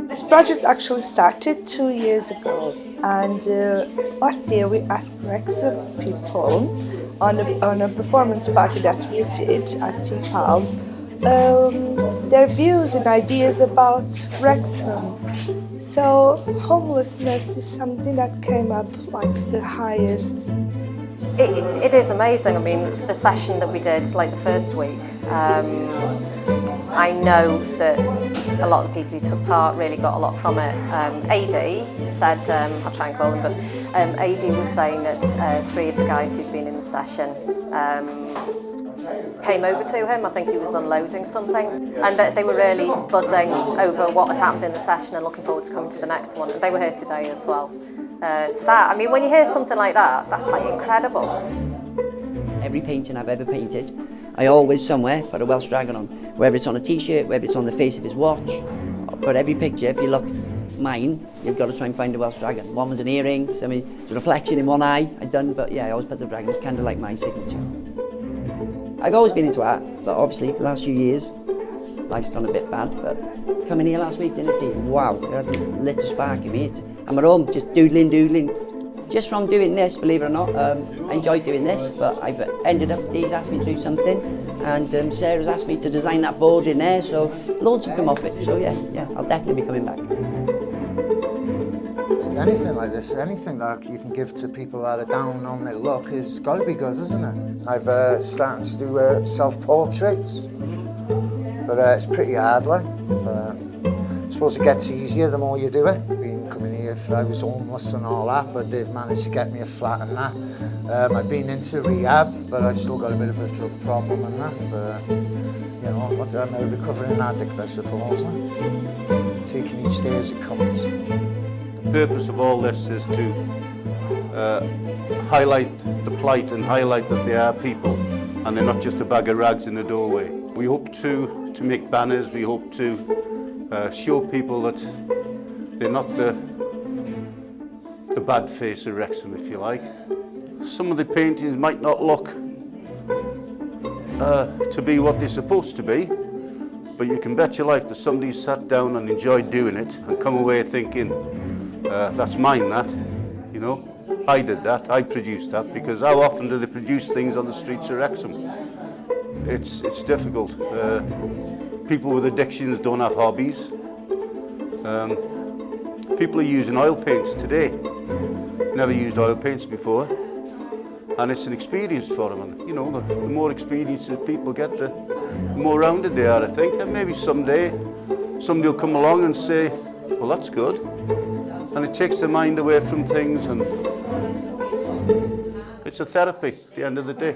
This project actually started 2 years ago, and last year we asked Wrexham people on a performance party that we did at TPAL their views and ideas about Wrexham. So homelessness is something that came up like the highest. It is amazing. I mean, the session that we did, like the first week, I know that a lot of the people who took part really got a lot from it. AD said, I'll try and call him, but AD was saying that 3 of the guys who'd been in the session came over to him. I think he was unloading something, and that they were really buzzing over what had happened in the session and looking forward to coming to the next one. And they were here today as well. So that, I mean, when you hear something like that, that's like incredible. Every painting I've ever painted, I always somewhere put a Welsh dragon on. Whether it's on a t-shirt, whether it's on the face of his watch. But every picture, if you look mine, you've got to try and find a Welsh dragon. One was an earrings, I mean, the reflection in one eye I'd done, but yeah, I always put the dragon. It's kind of like my signature. I've always been into art, but obviously the last few years, life's gone a bit bad, but coming here last week, didn't it? Wow, it hasn't lit a spark in me. I'm at home just doodling. Just from doing this, believe it or not, I enjoyed doing this, but I've ended up, Dee's asked me to do something, and Sarah's asked me to design that board in there, so loads have come off it. So yeah, I'll definitely be coming back. Anything like this, anything that you can give to people that are down on their luck has got to be good, isn't it? I've started to do self-portraits, but it's pretty hard, like. I suppose it gets easier the more you do it. Coming here, if I was homeless and all that, but they've managed to get me a flat and that. I've been into rehab, but I've still got a bit of a drug problem and that. But you know, I'm a recovering addict, I suppose. Taking each day as it comes. The purpose of all this is to highlight the plight and highlight that they are people and they're not just a bag of rags in the doorway. We hope to make banners, we hope to show people that they're not the bad face of Wrexham, if you like. Some of the paintings might not look to be what they're supposed to be, but you can bet your life that somebody's sat down and enjoyed doing it and come away thinking, that's mine, that, you know. I did that, I produced that, because how often do they produce things on the streets of Wrexham? It's difficult. People with addictions don't have hobbies. People are using oil paints today. Never used oil paints before. And it's an experience for them. And, you know, the more experiences people get, the more rounded they are, I think. And maybe someday somebody will come along and say, well, that's good. And it takes their mind away from things, and it's a therapy at the end of the day.